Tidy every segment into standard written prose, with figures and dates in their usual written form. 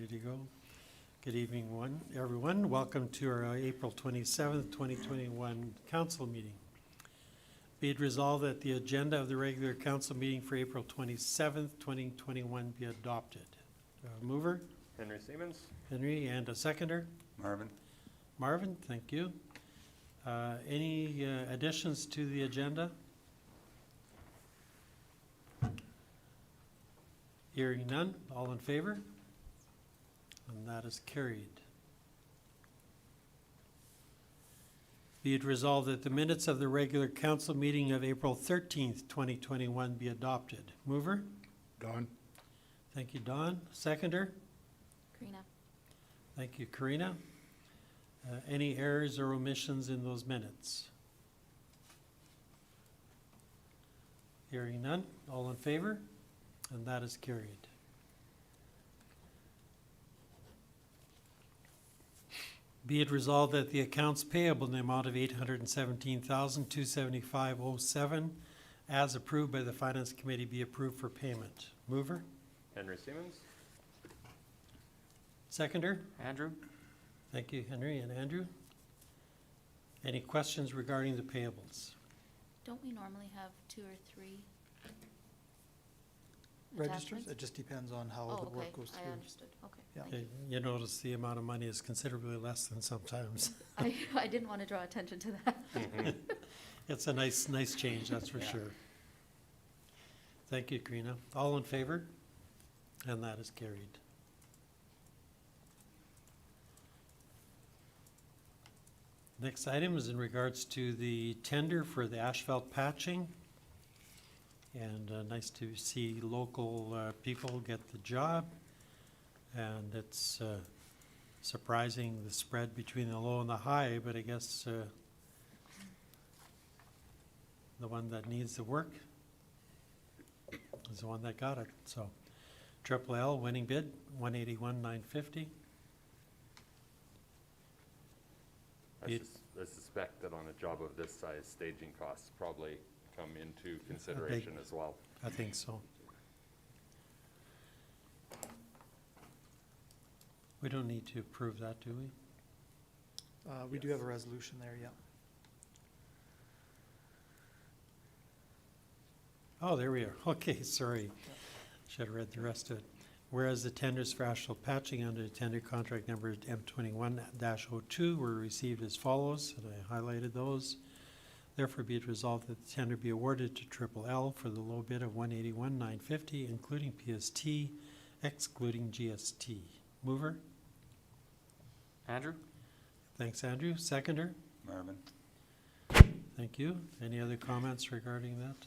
ready to go. Good evening, everyone. Welcome to our April 27th, 2021 council meeting. Be it resolved that the agenda of the regular council meeting for April 27th, 2021 be adopted. Mover? Henry Siemens. Henry, and a seconder? Marvin. Marvin, thank you. Any additions to the agenda? Hearing none, all in favor? And that is carried. Be it resolved that the minutes of the regular council meeting of April 13th, 2021 be adopted. Mover? Don. Thank you, Don. Seconder? Karina. Thank you, Karina. Any errors or omissions in those minutes? Hearing none, all in favor? And that is carried. Be it resolved that the accounts payable in the amount of $817,275.07 as approved by the Finance Committee be approved for payment. Mover? Henry Siemens. Seconder? Andrew? Thank you, Henry and Andrew. Any questions regarding the payables? Don't we normally have 2 or 3 registers? attachments? It just depends on how Oh, the work okay, goes I through. understood, okay. Yeah. Thank Okay, you notice the amount of money is considerably less than sometimes. I didn't want to draw attention to that. It's a nice change, that's for sure. Thank you, Karina. All in favor? And that is carried. Next item is in regards to the tender for the asphalt patching. And nice to see local people get the job. And it's surprising the spread between the low and the high, but I guess the one that needs the work is the one that got it. So Triple L winning bid, $181,950. I suspect that on a job of this size, staging costs probably come into consideration as well. I think so. We don't need to approve that, do we? We do have a resolution there, yeah. Oh, there we are. Okay, sorry. Should have read the rest of it. Whereas the tenders for asphalt patching under tender contract number M21-02 were received as follows, and I highlighted those. Therefore, be it resolved that the tender be awarded to Triple L for the low bid of $181,950, including PST, excluding GST. Mover? Andrew? Thanks, Andrew. Seconder? Marvin. Thank you. Any other comments regarding that?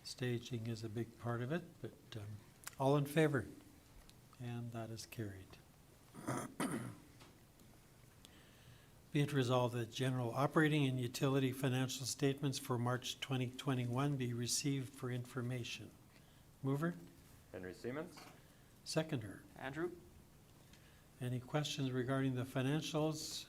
Staging is a big part of it, but all in favor? And that is carried. Be it resolved that general operating and utility financial statements for March 2021 be received for information. Mover? Henry Siemens. Seconder? Andrew? Any questions regarding the financials?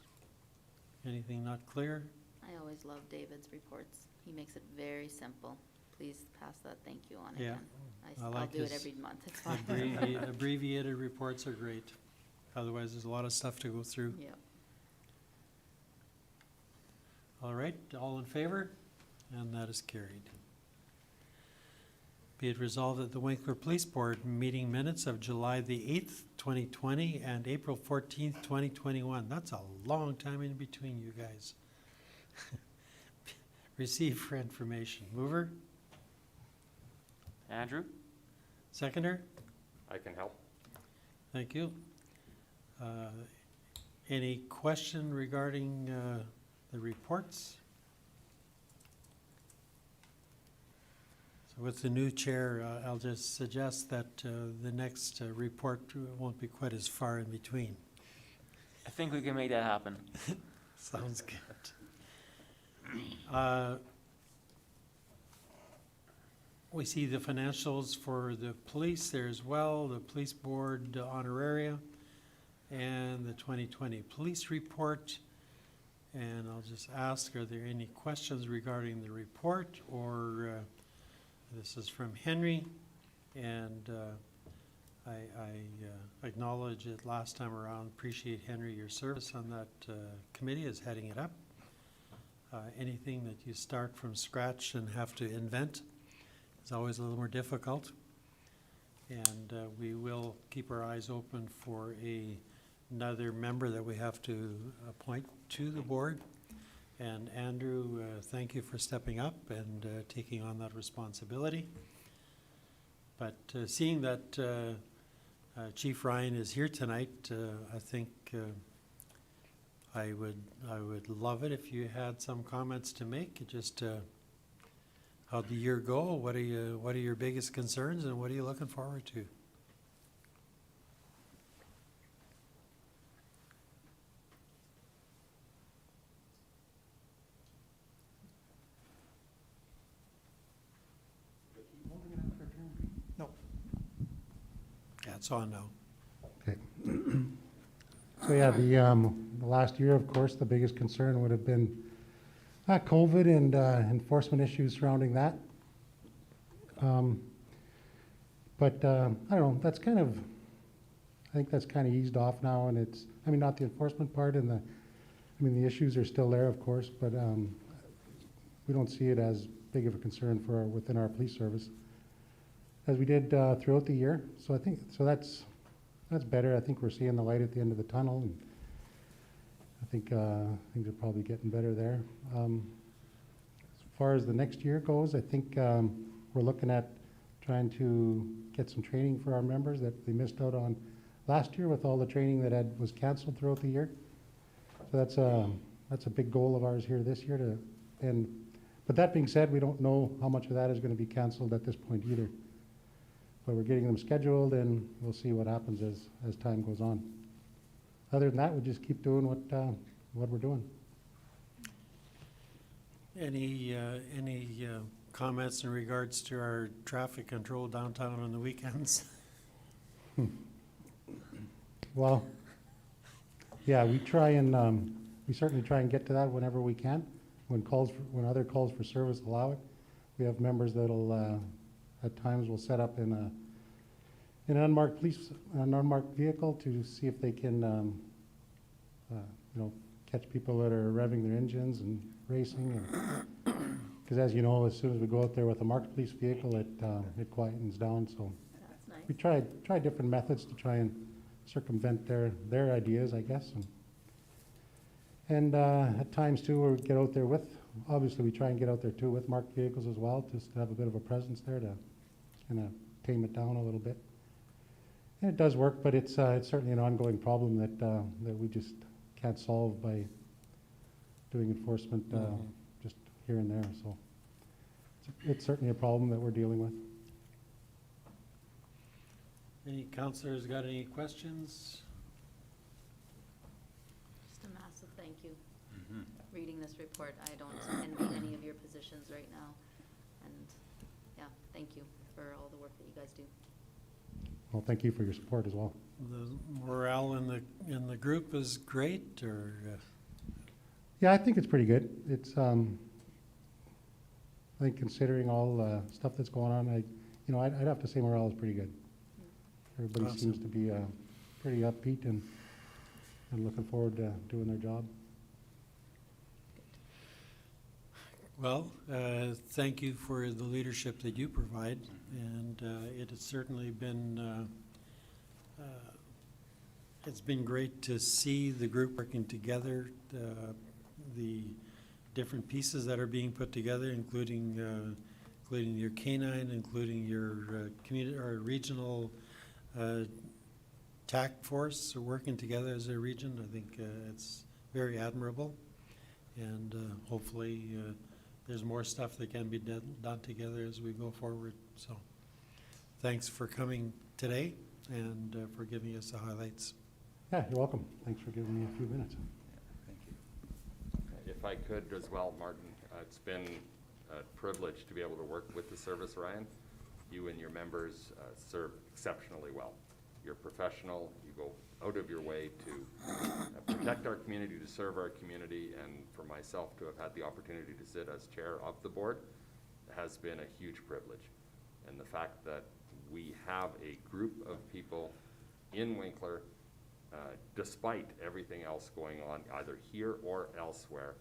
Anything not clear? I always love David's reports. He makes it very simple. Please pass that thank you on Yeah, again. I I'll like do it his every month, it's fine. Abbreviated reports are great. Otherwise, there's a lot of stuff to go through. Yep. All right, all in favor? And that is carried. Be it resolved that the Winkler Police Board meeting minutes of July the 8th, 2020 and April 14th, 2021. That's a long time in between, you guys. Received for information. Mover? Andrew? Seconder? I can help. Thank you. Any question regarding the reports? So with the new chair, I'll just suggest that the next report won't be quite as far in between. I think we can make that happen. Sounds good. We see the financials for the police there as well, the police board honoraria, and the 2020 police report. And I'll just ask, are there any questions regarding the report? Or this is from Henry, and I acknowledge it last time around, appreciate Henry, your service on that committee as heading it up. Anything that you start from scratch and have to invent is always a little more difficult. And we will keep our eyes open for another member that we have to appoint to the board. And Andrew, thank you for stepping up and taking on that responsibility. But seeing that Chief Ryan is here tonight, I think I would love it if you had some comments to make. Just how'd the year go? What are your biggest concerns, and what are you looking forward to? No. Yeah, it's on now. Okay. So yeah, the last year, of course, the biggest concern would have been COVID and enforcement issues surrounding that. But I don't know, that's kind of, I think that's kind of eased off now, and it's, I mean, not the enforcement part and the issues are still there, of course, but we don't see it as big of a concern within our police service as we did throughout the year. So I think, so that's better. I think we're seeing the light at the end of the tunnel, and I think things are probably getting better there. As far as the next year goes, I think we're looking at trying to get some training for our members that they missed out on last year with all the training that was canceled throughout the year. So that's a big goal of ours here this year. But that being said, we don't know how much of that is going to be canceled at this point either. But we're getting them scheduled, and we'll see what happens as time goes on. Other than that, we just keep doing what we're doing. Any comments in regards to our traffic control downtown on the weekends? Well, yeah, we certainly try and get to that whenever we can. When other calls for service allow it, we have members that'll at times will set up in an unmarked vehicle to see if they can, catch people that are revving their engines and racing. Because as you know, as soon as we go out there with a marked police vehicle, it quietens down. So That's nice. we try different methods to try and circumvent their ideas, I guess. And at times too, we get out there obviously we try and get out there too with marked vehicles as well, just to have a bit of a presence there to kind of tame it down a little bit. And it does work, but it's certainly an ongoing problem that we just can't solve by doing enforcement just here and there. So it's certainly a problem that we're dealing with. Any councillors got any questions? Just a massive thank you. Reading this report, I don't envy any of your positions right now. And yeah, thank you for all the work that you guys do. Well, thank you for your support as well. The morale in the group is great, or Yeah, I think it's pretty good. It's I think considering all the stuff that's going on, I'd have to say morale is pretty good. Everybody Awesome. seems to be pretty upbeat and looking forward to doing their job. well, thank you for the leadership that you provide, and it has certainly been it's been great to see the group working together, the different pieces that are being put together, including your canine, including your community or regional TAC force working together as a region. I think it's very admirable, and hopefully there's more stuff that can be done together as we go forward. So thanks for coming today and for giving us the highlights. Yeah, you're welcome. Thanks for giving me a few minutes. If I could as well, Martin, it's been a privilege to be able to work with the service, Ryan. You and your members serve exceptionally well. You're professional, you go out of your way to protect our community, to serve our community, and for myself to have had the opportunity to sit as chair of the board has been a huge privilege. And the fact that we have a group of people in Winkler, despite everything else going on, either here or elsewhere,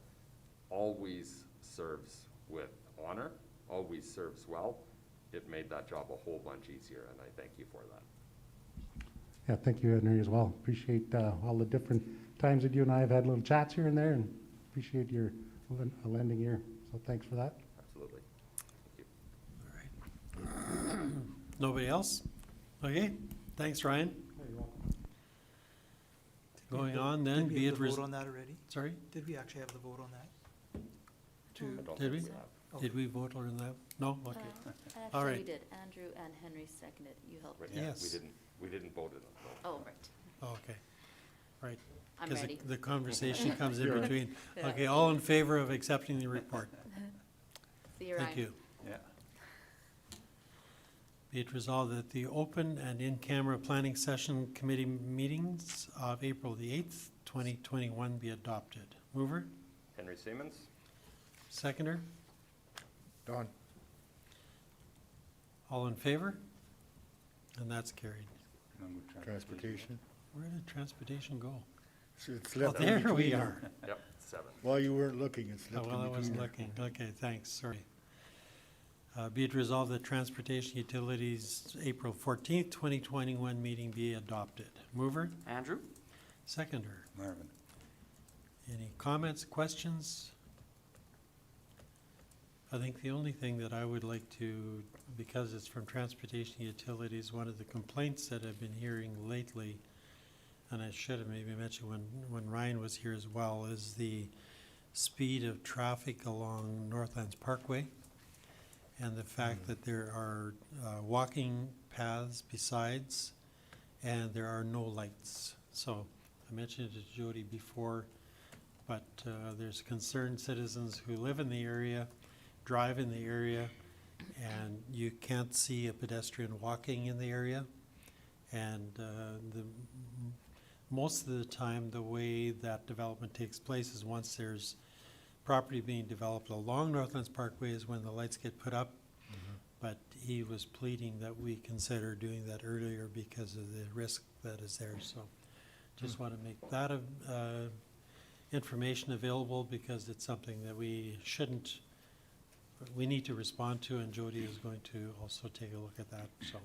always serves with honor, always serves well. It made that job a whole bunch easier, and I thank you for that. Yeah, thank you, Henry, as well. Appreciate all the different times that you and I have had little chats here and there, and appreciate your lending ear. So thanks for that. Absolutely. Thank you. All right. Nobody else? Okay, thanks, Ryan. Going on then, Did we be have it, the vote on that already? sorry, Did we actually have the vote on that? I To, don't Did think we? have. oh, did we vote on that? No? Okay. All Actually, right. we did. Andrew and Henry seconded. You helped. Right, yeah, Yes. we didn't vote it on. Oh, right. Oh, okay, right. I'm 'Cause ready. the conversation comes in Sure. between. Yeah. Okay, all in favor of accepting the report? See you, Ryan. Thank you. Yeah. Be it resolved that the open and in-camera planning session committee meetings of April the 8th, 2021 be adopted. Mover, Henry Siemens? seconder, Don. all in favor? And that's carried. Transportation. Where did transportation go? It's Oh, left in there we between. are. Yep, 7. While you weren't looking, it's Oh, left well, I in wasn't between. looking. Okay, thanks, sorry. Be it resolved that Transportation Utilities April 14th, 2021 meeting be adopted. Mover, Andrew? seconder. Marvin. Any comments, questions? I think the only thing that I would like to, because it's from Transportation Utilities, one of the complaints that I've been hearing lately, and I should have maybe mentioned when Ryan was here as well, is the speed of traffic along Northlands Parkway, and the fact that there are walking paths besides, and there are no lights. So I mentioned it to Jody before, but there's concerned citizens who live in the area, drive in the area, and you can't see a pedestrian walking in the area. And most of the time, the way that development takes place is once there's property being developed along Northlands Parkway is when the lights get put up. But he was pleading that we consider doing that earlier because of the risk that is there. So just want to make that information available because it's something that we need to respond to, and Jody is going to also take a look at that. So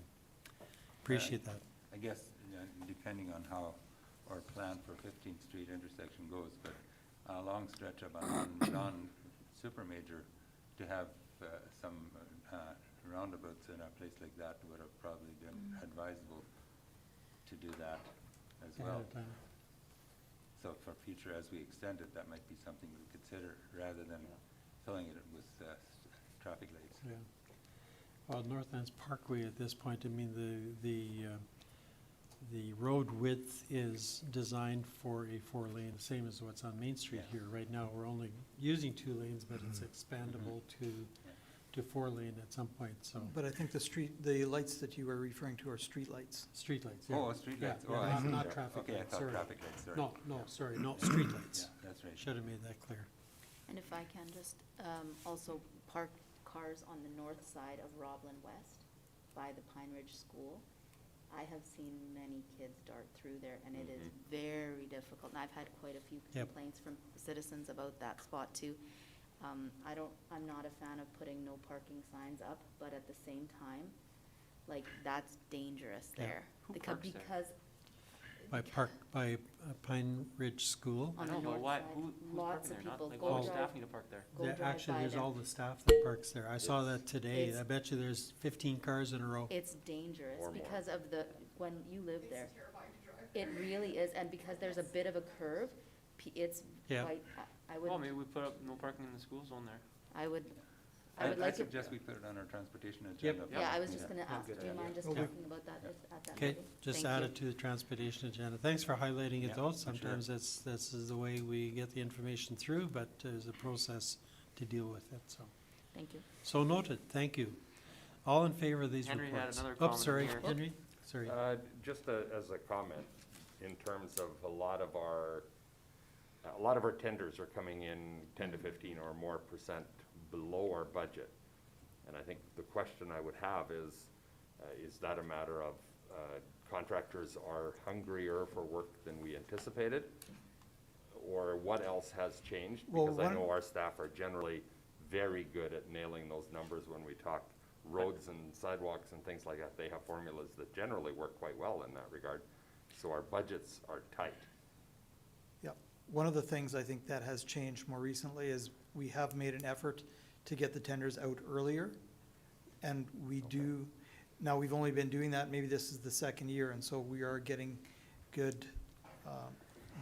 appreciate that. I guess, depending on how our plan for 15th Street intersection goes, but a long stretch of a non-super major, to have some roundabouts in a place like that would have probably been advisable to do that as well. So for future, as we extend it, that might be something we consider rather than filling it with traffic lights. Yeah. Well, Northlands Parkway at this point, I mean, the road width is designed for a 4-lane, same as what's on Main Street Yeah. here. Right now, we're only using 2 lanes, but it's expandable to 4-lane at some point, so. but I think the lights that you were referring to are street lights. Streetlights, yeah. Oh, street lights. Yeah, Oh, yeah, I see. not Yeah. traffic Okay, I lights, thought sorry. traffic lights, sorry. No, sorry, no, streetlights. Yeah, that's right. Should have made that clear. And if I can just also park cars on the north side of Roblin West by the Pine Ridge School. I have seen many kids dart through there, and it is very difficult. And I've had quite a few Yep. complaints from citizens about that spot too. I'm not a fan of putting no parking signs up, but at the same time, like, that's dangerous Yeah. there. Who Because- parks there? Because By Pine Ridge School. on I the know, but north why, side, who's lots parking there? of Not, people like, go all the drive. staff need to park there. Go There- drive Actually, by there's there. all the staff that parks there. I saw that today. It's- I bet you there's 15 cars in a row. It's dangerous Or more. because of when you live there. It really is, and because there's a bit of a curve, it's Yeah. quite, I Well, would, maybe we put up no parking in the school zone there. I would I like it. suggest we put it on our transportation agenda. Yeah, I was just gonna Yeah. ask, do you mind just Okay. talking about that at that Okay, meeting? just Thank add you. it to the transportation agenda. Thanks for highlighting it Yeah, though. for sure. Sometimes this is the way we get the information through, but there's a process to deal with it, so. Thank you. So noted, thank you. All in favor of these Henry had reports? another Oops, comment sorry, here. Henry, sorry. Just as a comment, in terms of a lot of our tenders are coming in 10 to 15 or more % below our budget. And I think the question I would have is, Is that a matter of contractors are hungrier for work than we anticipated? Or what else has changed? Well, Because I one- know our staff are generally very good at nailing those numbers when we talk roads and sidewalks and things like that. They have formulas that generally work quite well in that regard. So our budgets are tight. Yep. One of the things I think that has changed more recently is we have made an effort to get the tenders out earlier. And we do, now we've only been doing that, maybe this is the second year, and so we are getting good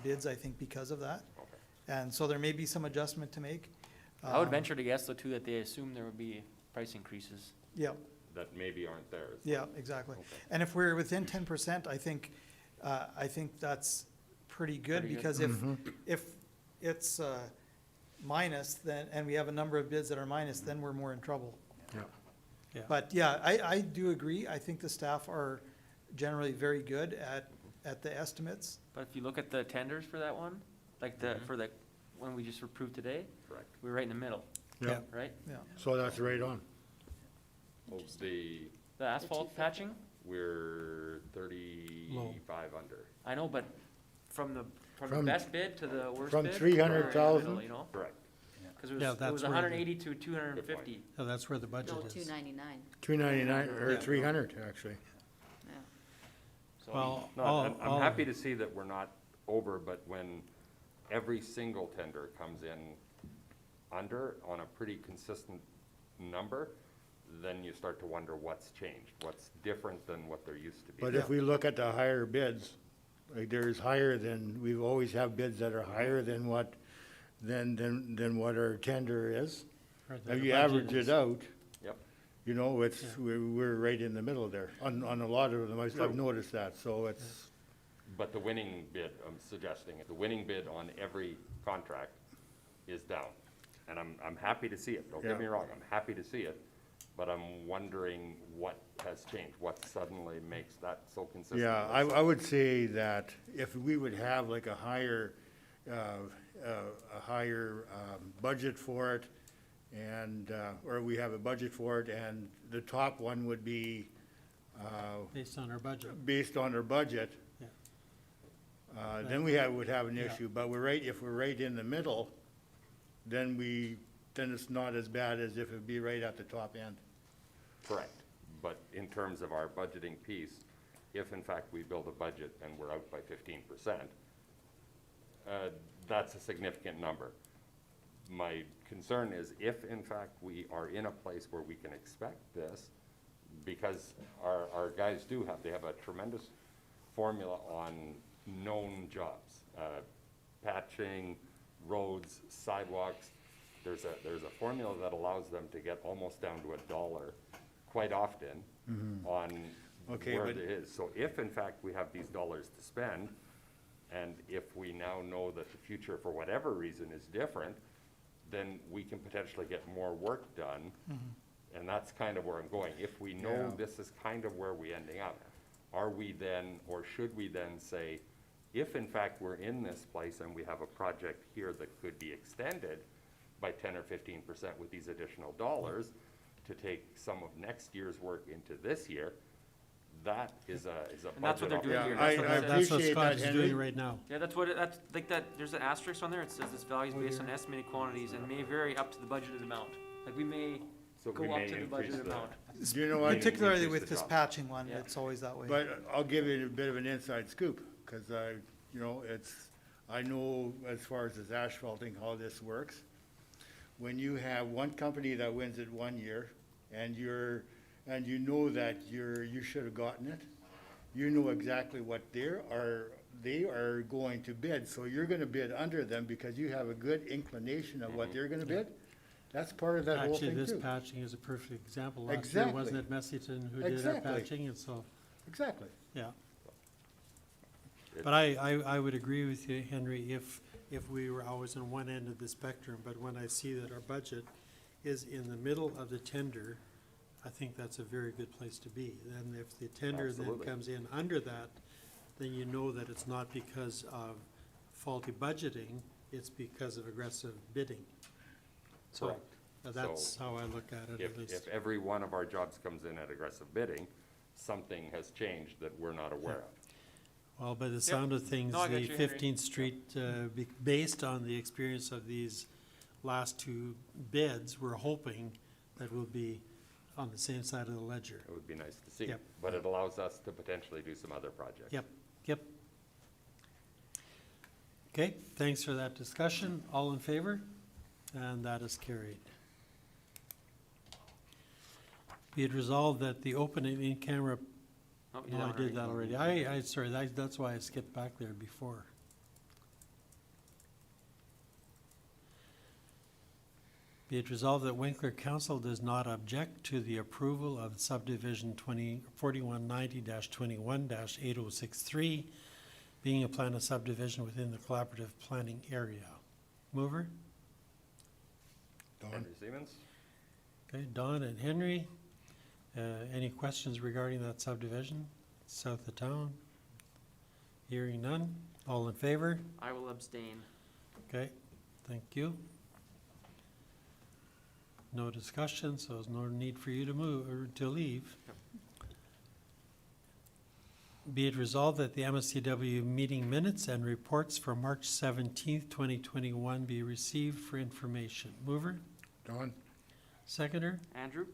bids, I think, because of that. Okay. And so there may be some adjustment to make. I would Um, venture to guess though too that they assume there would be price increases. Yeah, That maybe aren't there. yeah, exactly. Okay. And if we're within 10%, I think that's pretty good, Pretty good. because if it's minus, then, and we have a number of bids that are minus, then we're more in trouble. Yeah. Yeah. But yeah, I do agree. I think the staff are generally very good at the estimates. But if you look at the tenders for that one, like for the one we just approved today, Correct. we're right in the middle, Yeah, right? Yeah. so that's right on. Well, The asphalt 250. patching, we're 35 under. I know, but from the From- best bid to the worst from bid? 300,000 we're in the middle, You know, Correct. cause Yeah, it that's was where the- 180 to 250. So that's where the budget No, is. 299, 299, or Yeah. 300, actually. yeah. So, Well, No, I'm happy to see that we're not over, but when every single tender comes in under on a pretty consistent number, then you start to wonder what's changed, what's different than what there used to be. But if we look at the higher bids, like there's higher than, we've always have bids that are higher than what, than what our tender is. Or the If you budget average is. it out, Yep, you know, it's, we're right in the middle there. On a lot of them, True. I've noticed that, so it's, but the winning bid, I'm suggesting, the winning bid on every contract is down. And I'm happy to see it, don't get me Yeah. wrong, I'm happy to see it, but I'm wondering what has changed, what suddenly makes that so consistent? yeah, I would say that if we would have like a higher budget for it, and, or we have a budget for it, and the top one would be, Based on our budget. based on our budget, Yeah. then would have an Yeah. issue, but if we're right in the middle, then it's not as bad as if it'd be right at the top end. Correct, but in terms of our budgeting piece, if in fact we build a budget and we're out by 15%, that's a significant number. My concern is if in fact we are in a place where we can expect this, because our guys they have a tremendous formula on known jobs, patching, roads, sidewalks. There's a formula that allows them to get almost down to $1 quite often on Okay, where but- it is. So if in fact we have these dollars to spend, and if we now know that the future for whatever reason is different, then we can potentially get more work done. And that's kind of where I'm going. If we know Yeah. this is kind of where we're ending up, are we then, or should we then say, if in fact we're in this place and we have a project here that could be extended by 10 or 15% with these additional dollars to take some of next year's work into this year, that is a And that's what budget they're doing Yeah, here. I- That's what I it says. That's what appreciate Scott that, is Henry. doing right now. Yeah, that's like that, there's an asterisk on there, it says this value is based on estimated quantities and may vary up to the budgeted amount. Like we may So go we up may to the increase budgeted amount. Do you know what? Particularly increase with the this job. patching one, Yeah. it's always that way. But I'll give you a bit of an inside scoop, because I know as far as this asphalting, how this works. When you have one company that wins it one year, and you know that you should have gotten it, you know exactly what they are going to bid, so you're gonna bid under them because you have a good inclination of what they're gonna bid. That's part of that whole Actually, thing this too. patching is a perfect example. Last year, wasn't it Messington who did our Exactly. patching, and so, Exactly. yeah. But I would agree with you, Henry, if we were always on one end of the spectrum, but when I see that our budget is in the middle of the tender, I think that's a very good place to be. Then if the tender then Absolutely. comes in under that, then you know that it's not because of faulty budgeting, it's because of aggressive bidding. So, Correct. that's So how I look at it, at If least. every one of our jobs comes in at aggressive bidding, something has changed that we're not aware of. Well, by the sound of things, No, I got the you, Henry. 15th Street, based on the experience of these last two bids, we're hoping that we'll be on the same side of the ledger. It would be nice to see. Yep. But it allows us to potentially do some other projects. Yep, yep. Okay, thanks for that discussion. All in favor? And that is carried. Be it resolved that the open and in-camera, Oh, you no, I one did already. that already. Sorry, that's why I skipped back there before. Be it resolved that Winkler Council does not object to the approval of subdivision 4190-21-8063, being a plan of subdivision within the collaborative planning area. Mover? Don? Henry Siemens? Okay, Don and Henry. Any questions regarding that subdivision south of town? Hearing none. All in favor? I will abstain. Okay, thank you. No discussion, so there's no need for you to move or to leave. Yep. Be it resolved that the MSCW meeting minutes and reports for March 17th, 2021 be received for information. Mover? Don? Seconder? Andrew?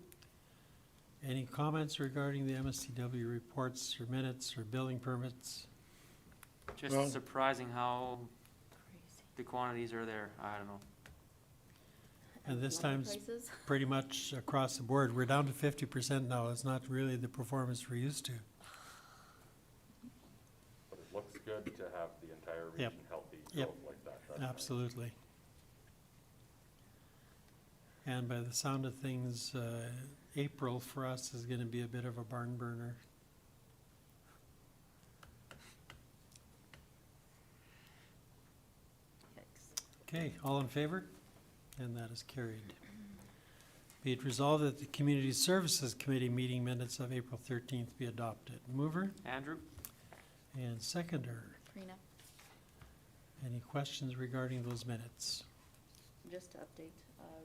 Any comments regarding the MSCW reports or minutes or building permits? Just Well- surprising how Crazy. the quantities are there. I don't know. And this Lumber time's prices? pretty much across the board. We're down to 50% now. It's not really the performance we're used to. But it looks good to have the entire Yep. region healthy, Yep. growth like that. That's nice. Absolutely. And by the sound of things, April for us is gonna be a bit of a barn burner. Yikes. Okay, all in favor? And that is carried. Be it resolved that the Community Services Committee meeting minutes of April 13th be adopted. Mover Andrew? and seconder. Karina, Any questions regarding those minutes? just to update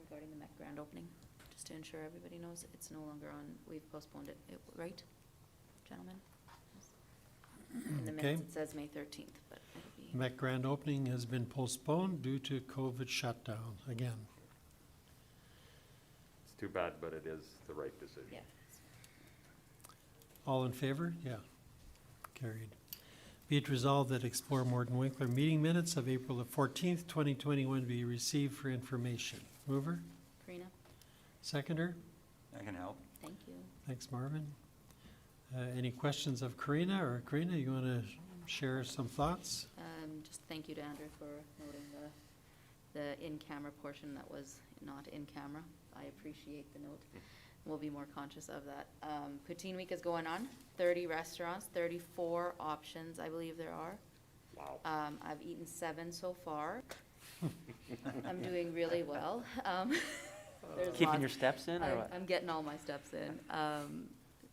regarding the Met Grand opening, just to ensure everybody knows it's no longer on, we've postponed it, right, gentlemen? In the Okay. minutes, it says May 13th, but it'll be, Met Grand opening has been postponed due to COVID shutdown again. It's too bad, but it is the right decision. yeah. All in favor? Yeah. Carried. Be it resolved that Explore Morton Winkler meeting minutes of April the 14th, 2021 be received for information. Mover? Karina, Seconder? I can help. thank you. Thanks, Marvin. Any questions of Karina? Or Karina, you want to share some thoughts? Just thank you to Andrew for noting the in-camera portion that was not in camera. I appreciate the note. We'll be more conscious of that. Poutine Week is going on, 30 restaurants, 34 options, I believe there are. Wow. I've eaten 7 so far. I'm doing really well. There's Keeping lots- your steps in, or what? I'm getting all my steps in.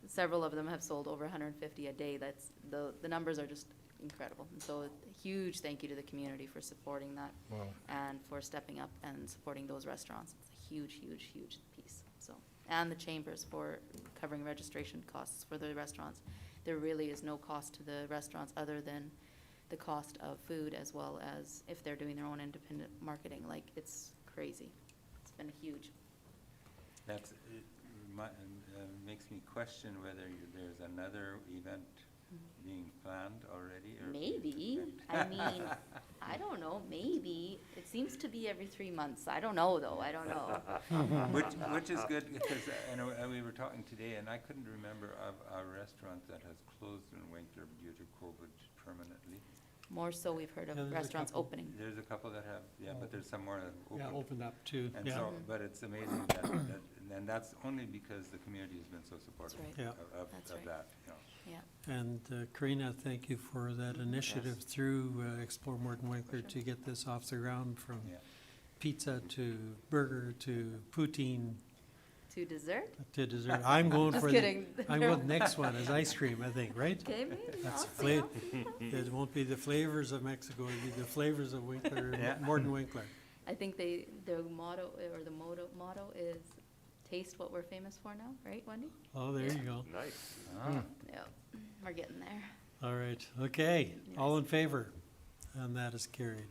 Several of them have sold over 150 a day. That's, the numbers are just incredible. And so a huge thank you to the community for supporting that Wow. and for stepping up and supporting those restaurants. It's a huge, huge, huge piece, so. And the chambers for covering registration costs for the restaurants. There really is no cost to the restaurants other than the cost of food, as well as if they're doing their own independent marketing. Like, it's crazy. It's been huge. That's, it makes me question whether there's another event being planned already, or? Maybe, I mean, I don't know, maybe. It seems to be every 3 months. I don't know, though, I don't know. Which is good, because, we were talking today, and I couldn't remember of a restaurant that has closed in Winkler due to COVID permanently. More so we've heard Yeah, of there's a restaurants couple. opening. There's a couple that have, yeah, but there's some more that have Yeah, opened. opened up too. And Yeah, so, but it's amazing that, and that's only because the community has been so supportive right. Yeah. That's of right. that, you know. Yeah, and Karina, thank you for that initiative through Explore Morton Winkler to get this off the ground, from Yeah. pizza to burger to poutine to dessert? to dessert. I'm going Just for kidding. I'm going, next one is ice cream, I think, right? Okay, maybe, That's I'll see. It won't be the flavors of Mexico, it'll be the flavors of Winkler, Yeah. Morton Winkler. I think the motto is taste what we're famous for now, right, Wendy? Oh, there you go. Nice. Ah, Yep, we're getting there. All right, okay, all in favor? And that is carried.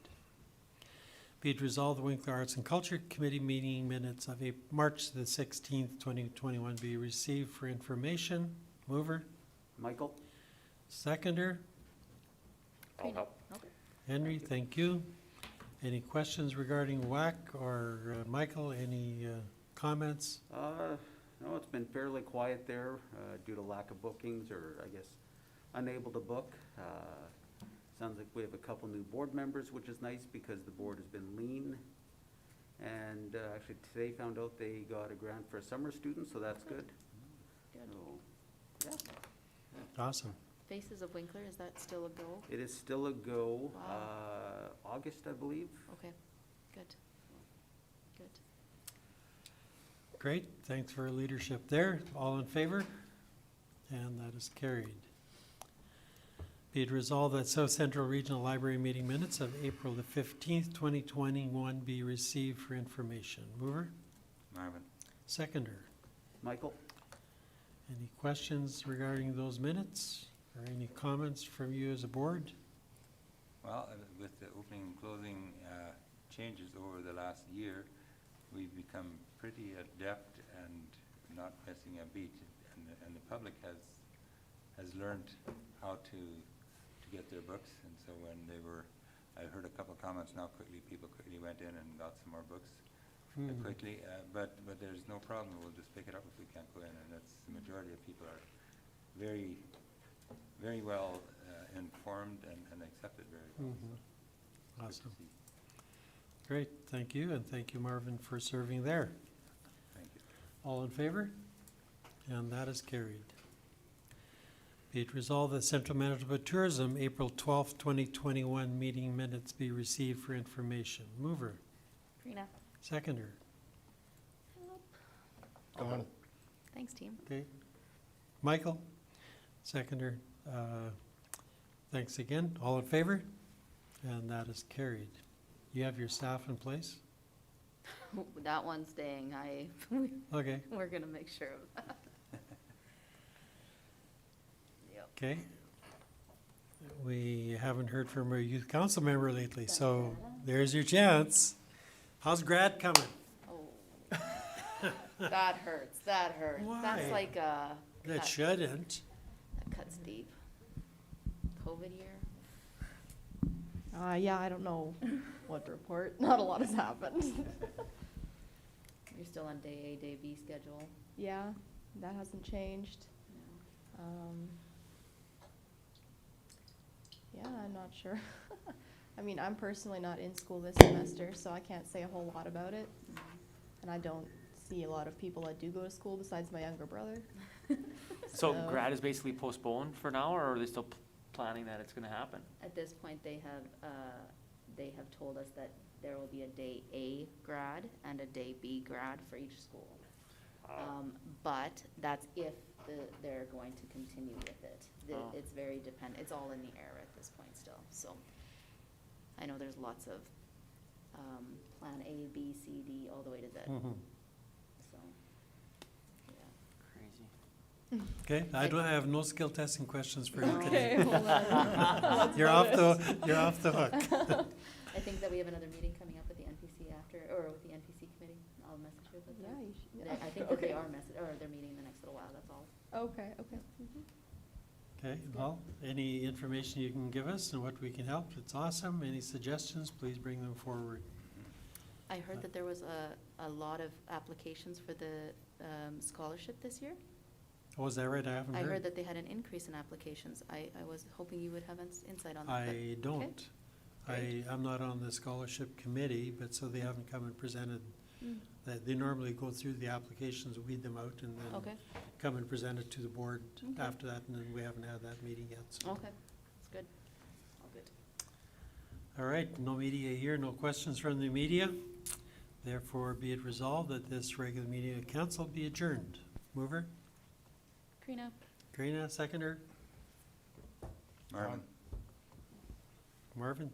Be it resolved, the Winkler Arts and Culture Committee meeting minutes of March the 16th, 2021 be received for information. Mover, Michael? seconder, I'll help. Okay. Henry, thank you. Any questions regarding WAC or Michael, any comments? No, it's been fairly quiet there due to lack of bookings, or I guess unable to book. Sounds like we have a couple new board members, which is nice because the board has been lean. And actually today found out they got a grant for a summer student, so that's good. Good. So, yeah, Awesome. Faces of Winkler, is that still a go? it is still a go. Wow. August, I believe. Okay, good. Good. Great, thanks for your leadership there. All in favor? And that is carried. Be it resolved that South Central Regional Library meeting minutes of April the 15th, 2021 be received for information. Mover, Marvin. seconder. Michael? Any questions regarding those minutes or any comments from you as a board? Well, with the opening and closing changes over the last year, we've become pretty adept and not missing a beat. And the public has learned how to get their books. And so when they were, I heard a couple of comments now people quickly went in and got some more books quickly. But there's no problem. We'll just pick it up if we can't go in. And that's the majority of people are very, very well informed and accept it very well. So it's good to Awesome. see. Great, thank you, and thank you, Marvin, for serving there. Thank you. All in favor? And that is carried. Be it resolved that Central Manitoba Tourism, April 12th, 2021 meeting minutes be received for information. Mover, Karina? seconder. Don? Thanks, team. Okay. Michael, seconder. Thanks again. All in favor? And that is carried. You have your staff in place? That one's staying. Okay, We're gonna make sure of that. Yep. okay. We haven't heard from our youth council member lately, so there's your chance. How's grad coming? Oh. That hurts, that hurts. That's Why? like a That cut, shouldn't. that cuts deep. COVID year. Yeah, I don't know what to report. Not a lot has happened. You're still on day A, day B schedule. Yeah, that hasn't changed. Yeah. Yeah, I'm not sure. I mean, I'm personally not in school this semester, so I can't say a whole lot about it. Mhm. And I don't see a lot of people that do go to school besides my younger brother. So So- grad is basically postponed for now, or are they still planning that it's gonna happen? At this point, they have told us that there will be a day A grad and a day B grad for each school. But that's if they're going to continue with it. Oh. It's very dependent, it's all in the air at this point still, so. I know there's lots of, plan A, B, C, D, all the way to Z, Mhm. so, yeah. Crazy. Okay, I have no skill testing questions for you today. Okay, hold on. You're off the hook. I think that we have another meeting coming up with the NPC after, or with the NPC committee. I'll message you about Yeah, that. you should. I think that they are or they're meeting in the next little while, that's all. Okay, okay. Mhm. Okay, well, any information you can give us and what we can help, it's awesome. Any suggestions, please bring them forward. I heard that there was a lot of applications for the scholarship this year. Oh, is that right? I haven't I heard. heard that they had an increase in applications. I was hoping you would have insight on that. but- I don't. I'm not on the scholarship committee, but so they haven't come and presented. Mm. They normally go through the applications, weed them out, and then Okay, come and present it to the board Okay. after that, and then we haven't had that meeting yet, so. okay, that's good. All good. All right, no media here, no questions from the media. Therefore, be it resolved that this regular meeting of council be adjourned. Mover, Karina? Karina, seconder, Marvin. Marvin,